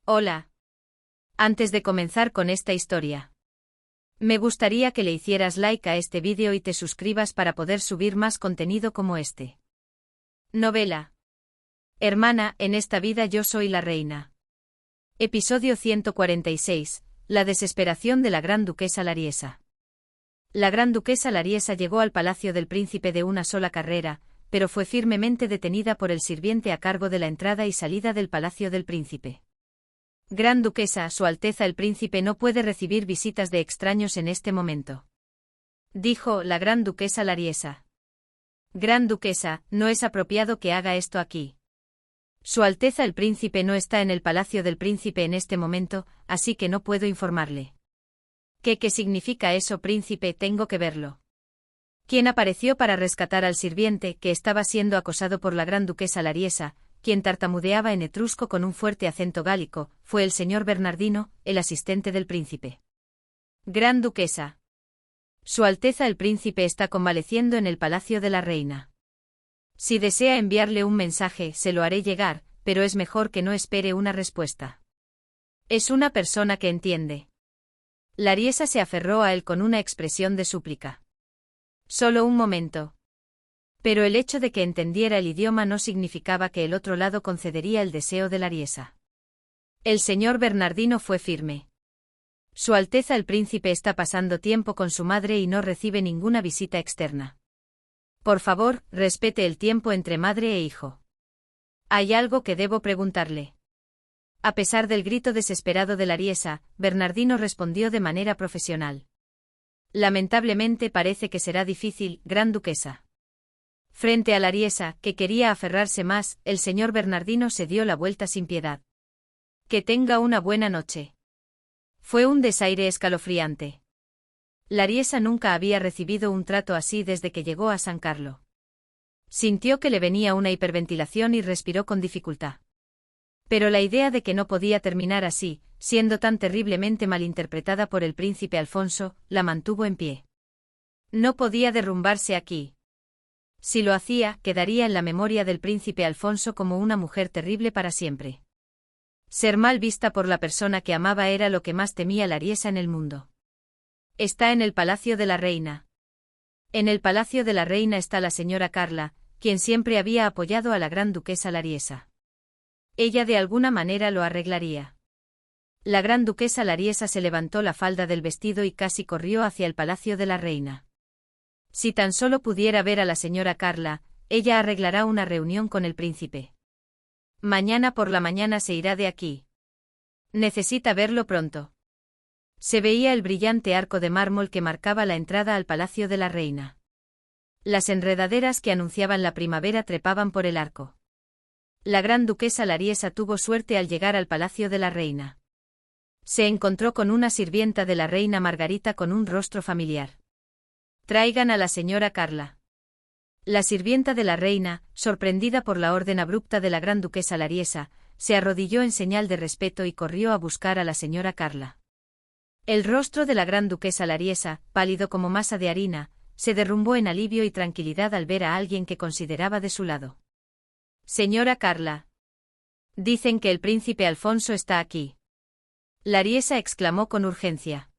Hola. Antes de comenzar con esta historia, me gustaría que le hicieras like a este vídeo y te suscribas para poder subir más contenido como este. Novela. Hermana, en esta vida yo soy la reina. Episodio 146. La desesperación de la gran duquesa Lariesa. La gran duquesa Lariesa llegó al palacio del príncipe de una sola carrera, pero fue firmemente detenida por el sirviente a cargo de la entrada y salida del palacio del príncipe. Gran duquesa, Su Alteza el príncipe no puede recibir visitas de extraños en este momento, dijo la gran duquesa Lariesa. Gran duquesa, no es apropiado que haga esto aquí. Su Alteza el príncipe no está en el palacio del príncipe en este momento, así que no puedo informarle. ¿Qué significa eso, príncipe? Tengo que verlo. ¿Quién apareció para rescatar al sirviente que estaba siendo acosado por la gran duquesa Lariesa, quien tartamudeaba en etrusco con un fuerte acento gálico? Fue el señor Bernardino, el asistente del príncipe. Gran duquesa. Su Alteza el príncipe está convaleciendo en el palacio de la reina. Si desea enviarle un mensaje, se lo haré llegar, pero es mejor que no espere una respuesta. Es una persona que entiende. Lariesa se aferró a él con una expresión de súplica. Solo un momento. Pero el hecho de que entendiera el idioma no significaba que el otro lado concedería el deseo de Lariesa. El señor Bernardino fue firme. Su Alteza el príncipe está pasando tiempo con su madre y no recibe ninguna visita externa. Por favor, respete el tiempo entre madre e hijo. Hay algo que debo preguntarle. A pesar del grito desesperado de Lariesa, Bernardino respondió de manera profesional. Lamentablemente parece que será difícil, gran duquesa. Frente a Lariesa, que quería aferrarse más, el señor Bernardino se dio la vuelta sin piedad. Que tenga una buena noche. Fue un desaire escalofriante. Lariesa nunca había recibido un trato así desde que llegó a San Carlo. Sintió que le venía una hiperventilación y respiró con dificultad. Pero la idea de que no podía terminar así, siendo tan terriblemente malinterpretada por el príncipe Alfonso, la mantuvo en pie. No podía derrumbarse aquí. Si lo hacía, quedaría en la memoria del príncipe Alfonso como una mujer terrible para siempre. Ser mal vista por la persona que amaba era lo que más temía Lariesa en el mundo. Está en el palacio de la reina. En el palacio de la reina está la señora Carla, quien siempre había apoyado a la gran duquesa Lariesa. Ella de alguna manera lo arreglaría. La gran duquesa Lariesa se levantó la falda del vestido y casi corrió hacia el palacio de la reina. Si tan solo pudiera ver a la señora Carla, ella arreglará una reunión con el príncipe. Mañana por la mañana se irá de aquí. Necesita verlo pronto. Se veía el brillante arco de mármol que marcaba la entrada al palacio de la reina. Las enredaderas que anunciaban la primavera trepaban por el arco. La gran duquesa Lariesa tuvo suerte al llegar al palacio de la reina. Se encontró con una sirvienta de la reina Margarita con un rostro familiar. Traigan a la señora Carla. La sirvienta de la reina, sorprendida por la orden abrupta de la gran duquesa Lariesa, se arrodilló en señal de respeto y corrió a buscar a la señora Carla. El rostro de la gran duquesa Lariesa, pálido como masa de harina, se derrumbó en alivio y tranquilidad al ver a alguien que consideraba de su lado. Señora Carla. Dicen que el príncipe Alfonso está aquí. Lariesa exclamó con urgencia.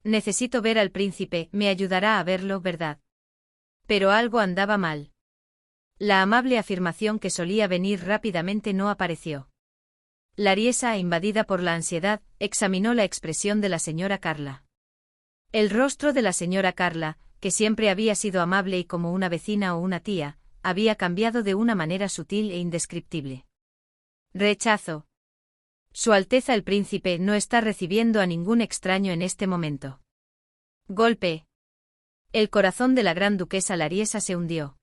Necesito ver al príncipe, me ayudará a verlo, ¿verdad? Pero algo andaba mal. La amable afirmación que solía venir rápidamente no apareció. Lariesa, invadida por la ansiedad, examinó la expresión de la señora Carla. El rostro de la señora Carla, que siempre había sido amable y como una vecina o una tía, había cambiado de una manera sutil e indescriptible. Rechazo. Su Alteza el príncipe no está recibiendo a ningún extraño en este momento. Golpe. El corazón de la gran duquesa Lariesa se hundió.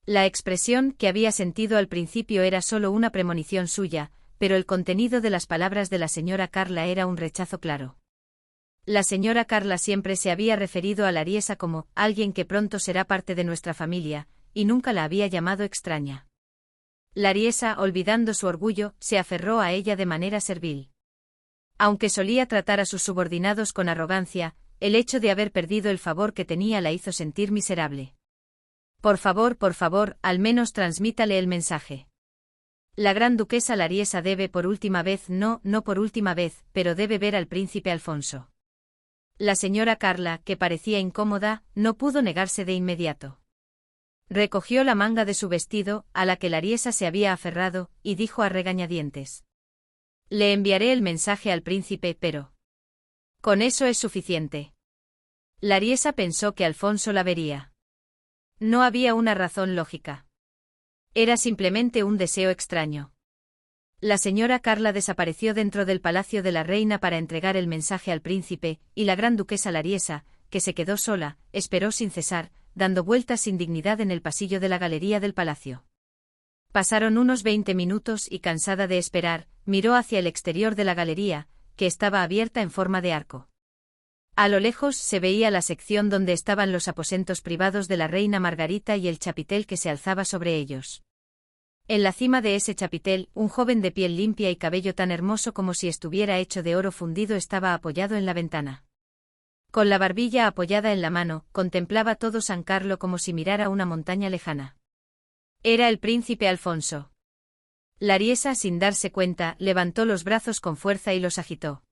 La expresión que había sentido al principio era solo una premonición suya, pero el contenido de las palabras de la señora Carla era un rechazo claro. La señora Carla siempre se había referido a Lariesa como alguien que pronto será parte de nuestra familia, y nunca la había llamado extraña. Lariesa, olvidando su orgullo, se aferró a ella de manera servil. Aunque solía tratar a sus subordinados con arrogancia, el hecho de haber perdido el favor que tenía la hizo sentir miserable. Por favor, al menos transmítale el mensaje. La gran duquesa Lariesa debe por última vez, no por última vez, pero debe ver al príncipe Alfonso. La señora Carla, que parecía incómoda, no pudo negarse de inmediato. Recogió la manga de su vestido, a la que Lariesa se había aferrado, y dijo a regañadientes: «Le enviaré el mensaje al príncipe, pero con eso es suficiente». Lariesa pensó que Alfonso la vería. No había una razón lógica. Era simplemente un deseo extraño. La señora Carla desapareció dentro del palacio de la reina para entregar el mensaje al príncipe, y la gran duquesa Lariesa, que se quedó sola, esperó sin cesar, dando vueltas sin dignidad en el pasillo de la galería del palacio. Pasaron unos 20 minutos y, cansada de esperar, miró hacia el exterior de la galería, que estaba abierta en forma de arco. A lo lejos se veía la sección donde estaban los aposentos privados de la reina Margarita y el chapitel que se alzaba sobre ellos. En la cima de ese chapitel, un joven de piel limpia y cabello tan hermoso como si estuviera hecho de oro fundido estaba apoyado en la ventana. Con la barbilla apoyada en la mano, contemplaba todo San Carlo como si mirara una montaña lejana. Era el príncipe Alfonso. Lariesa, sin darse cuenta, levantó los brazos con fuerza y los agitó.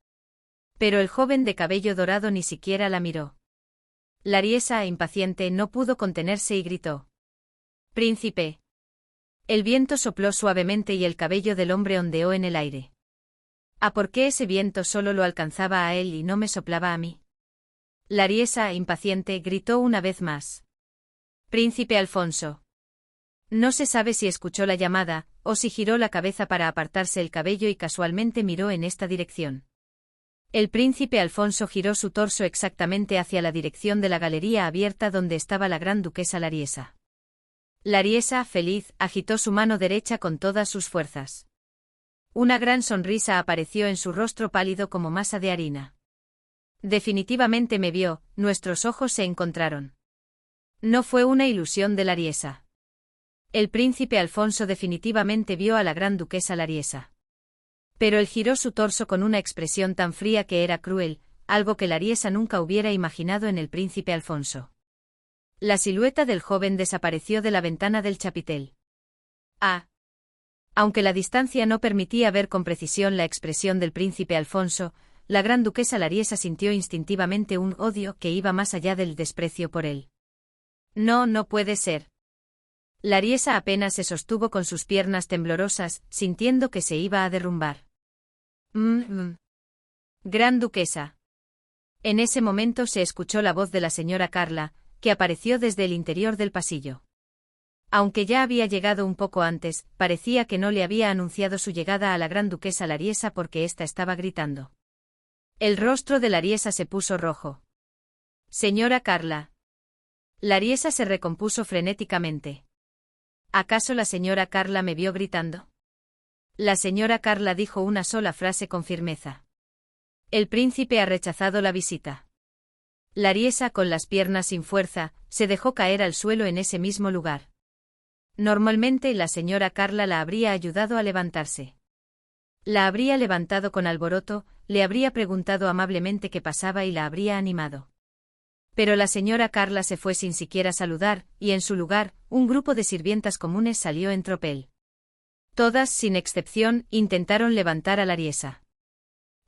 Pero el joven de cabello dorado ni siquiera la miró. Lariesa, impaciente, no pudo contenerse y gritó: «¡Príncipe!». El viento sopló suavemente y el cabello del hombre ondeó en el aire. ¿A por qué ese viento solo lo alcanzaba a él y no me soplaba a mí? Lariesa, impaciente, gritó una vez más: «¡Príncipe Alfonso!». No se sabe si escuchó la llamada, o si giró la cabeza para apartarse el cabello y casualmente miró en esta dirección. El príncipe Alfonso giró su torso exactamente hacia la dirección de la galería abierta donde estaba la gran duquesa Lariesa. Lariesa, feliz, agitó su mano derecha con todas sus fuerzas. Una gran sonrisa apareció en su rostro pálido como masa de harina. Definitivamente me vio, nuestros ojos se encontraron. No fue una ilusión de Lariesa. El príncipe Alfonso definitivamente vio a la gran duquesa Lariesa. Pero él giró su torso con una expresión tan fría que era cruel, algo que Lariesa nunca hubiera imaginado en el príncipe Alfonso. La silueta del joven desapareció de la ventana del chapitel. Aunque la distancia no permitía ver con precisión la expresión del príncipe Alfonso, la gran duquesa Lariesa sintió instintivamente un odio que iba más allá del desprecio por él. No puede ser. Lariesa apenas se sostuvo con sus piernas temblorosas, sintiendo que se iba a derrumbar. Gran duquesa. En ese momento se escuchó la voz de la señora Carla, que apareció desde el interior del pasillo. Aunque ya había llegado un poco antes, parecía que no le había anunciado su llegada a la gran duquesa Lariesa porque ésta estaba gritando. El rostro de Lariesa se puso rojo. «Señora Carla». Lariesa se recompuso frenéticamente. ¿Acaso la señora Carla me vio gritando? La señora Carla dijo una sola frase con firmeza. «El príncipe ha rechazado la visita». Lariesa, con las piernas sin fuerza, se dejó caer al suelo en ese mismo lugar. Normalmente la señora Carla la habría ayudado a levantarse. La habría levantado con alboroto, le habría preguntado amablemente qué pasaba y la habría animado. Pero la señora Carla se fue sin siquiera saludar, y en su lugar, un grupo de sirvientas comunes salió en tropel. Todas, sin excepción, intentaron levantar a Lariesa.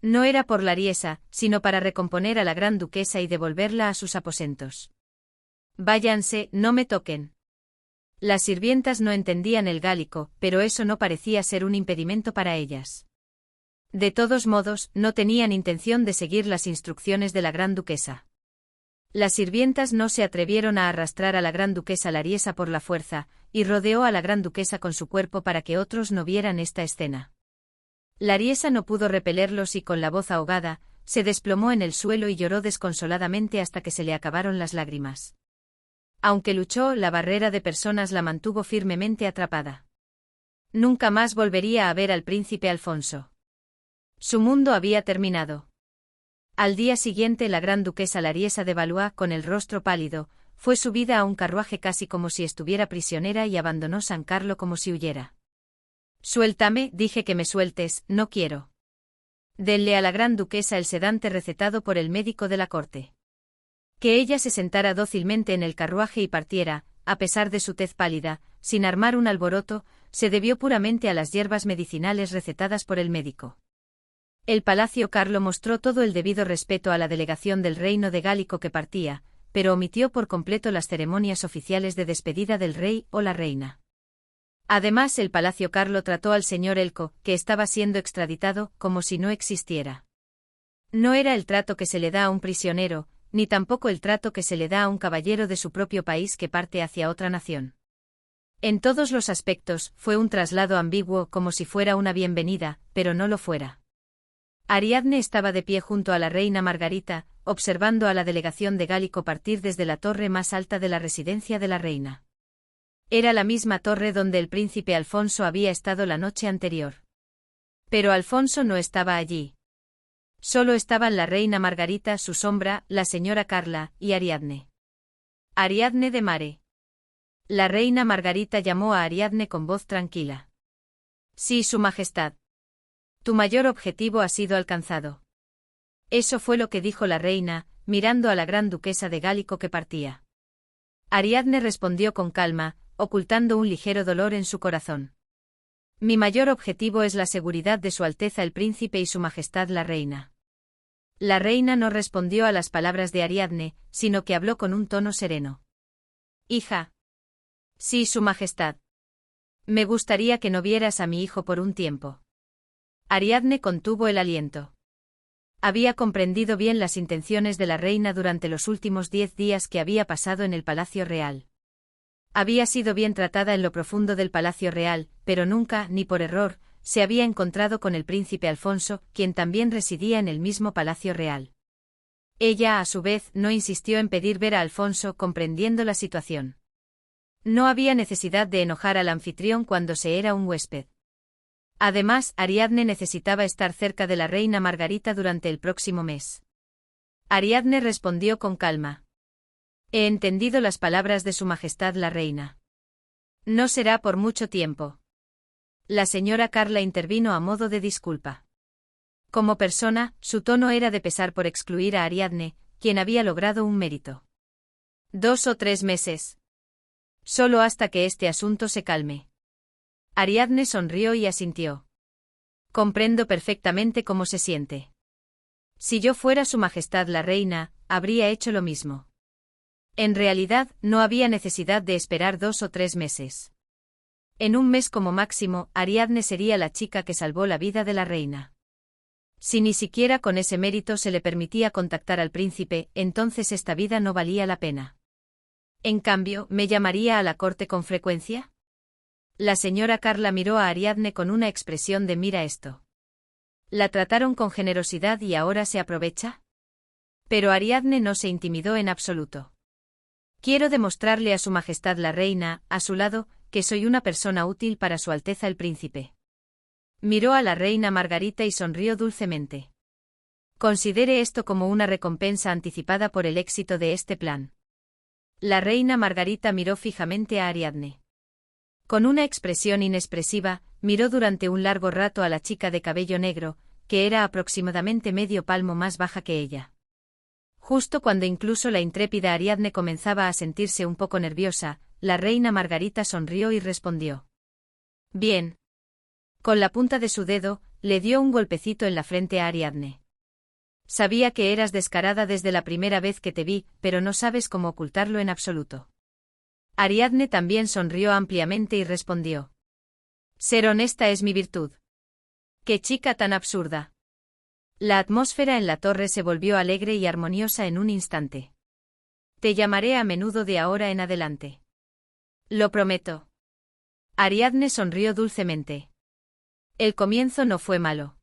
No era por Lariesa, sino para recomponer a la gran duquesa y devolverla a sus aposentos. «Váyanse, no me toquen». Las sirvientas no entendían el gálico, pero eso no parecía ser un impedimento para ellas. De todos modos, no tenían intención de seguir las instrucciones de la gran duquesa. Las sirvientas no se atrevieron a arrastrar a la gran duquesa Lariesa por la fuerza, y rodeó a la gran duquesa con su cuerpo para que otros no vieran esta escena. Lariesa no pudo repelerlos y con la voz ahogada, se desplomó en el suelo y lloró desconsoladamente hasta que se le acabaron las lágrimas. Aunque luchó, la barrera de personas la mantuvo firmemente atrapada. Nunca más volvería a ver al príncipe Alfonso. Su mundo había terminado. Al día siguiente la gran duquesa Lariesa de Valois, con el rostro pálido, fue subida a un carruaje casi como si estuviera prisionera y abandonó San Carlo como si huyera. «Suéltame», dije que me sueltes, no quiero. Denle a la gran duquesa el sedante recetado por el médico de la corte. Que ella se sentara dócilmente en el carruaje y partiera, a pesar de su tez pálida, sin armar un alboroto, se debió puramente a las hierbas medicinales recetadas por el médico. El Palacio Carlo mostró todo el debido respeto a la delegación del reino de Gálico que partía, pero omitió por completo las ceremonias oficiales de despedida del rey o la reina. Además, el Palacio Carlo trató al señor Elko, que estaba siendo extraditado, como si no existiera. No era el trato que se le da a un prisionero, ni tampoco el trato que se le da a un caballero de su propio país que parte hacia otra nación. En todos los aspectos, fue un traslado ambiguo como si fuera una bienvenida, pero no lo fuera. Ariadne estaba de pie junto a la reina Margarita, observando a la delegación de Gálico partir desde la torre más alta de la residencia de la reina. Era la misma torre donde el príncipe Alfonso había estado la noche anterior. Pero Alfonso no estaba allí. Solo estaban la reina Margarita, su sombra, la señora Carla, y Ariadne. Ariadne de Mare. La reina Margarita llamó a Ariadne con voz tranquila. Sí, Su Majestad. Tu mayor objetivo ha sido alcanzado. Eso fue lo que dijo la reina, mirando a la gran duquesa de Gálico que partía. Ariadne respondió con calma, ocultando un ligero dolor en su corazón. Mi mayor objetivo es la seguridad de Su Alteza el Príncipe y Su Majestad la Reina. La reina no respondió a las palabras de Ariadne, sino que habló con un tono sereno. Hija. Sí, Su Majestad. Me gustaría que no vieras a mi hijo por un tiempo. Ariadne contuvo el aliento. Había comprendido bien las intenciones de la reina durante los últimos 10 días que había pasado en el Palacio Real. Había sido bien tratada en lo profundo del Palacio Real, pero nunca, ni por error, se había encontrado con el príncipe Alfonso, quien también residía en el mismo Palacio Real. Ella, a su vez, no insistió en pedir ver a Alfonso, comprendiendo la situación. No había necesidad de enojar al anfitrión cuando se era un huésped. Además, Ariadne necesitaba estar cerca de la reina Margarita durante el próximo mes. Ariadne respondió con calma. He entendido las palabras de Su Majestad la reina. No será por mucho tiempo. La señora Carla intervino a modo de disculpa. Como persona, su tono era de pesar por excluir a Ariadne, quien había logrado un mérito. 2 o 3 meses. Solo hasta que este asunto se calme. Ariadne sonrió y asintió. Comprendo perfectamente cómo se siente. Si yo fuera Su Majestad la reina, habría hecho lo mismo. En realidad, no había necesidad de esperar 2 o 3 meses. En un mes como máximo, Ariadne sería la chica que salvó la vida de la reina. Si ni siquiera con ese mérito se le permitía contactar al príncipe, entonces esta vida no valía la pena. En cambio, ¿me llamaría a la corte con frecuencia? La señora Carla miró a Ariadne con una expresión de mira esto. ¿La trataron con generosidad y ahora se aprovecha? Pero Ariadne no se intimidó en absoluto. Quiero demostrarle a Su Majestad la reina, a su lado, que soy una persona útil para Su Alteza el Príncipe. Miró a la reina Margarita y sonrió dulcemente. Considere esto como una recompensa anticipada por el éxito de este plan. La reina Margarita miró fijamente a Ariadne. Con una expresión inexpresiva, miró durante un largo rato a la chica de cabello negro, que era aproximadamente medio palmo más baja que ella. Justo cuando incluso la intrépida Ariadne comenzaba a sentirse un poco nerviosa, la reina Margarita sonrió y respondió. Bien. Con la punta de su dedo, le dio un golpecito en la frente a Ariadne. Sabía que eras descarada desde la primera vez que te vi, pero no sabes cómo ocultarlo en absoluto. Ariadne también sonrió ampliamente y respondió. Ser honesta es mi virtud. ¡Qué chica tan absurda! La atmósfera en la torre se volvió alegre y armoniosa en un instante. Te llamaré a menudo de ahora en adelante. Lo prometo. Ariadne sonrió dulcemente. El comienzo no fue malo.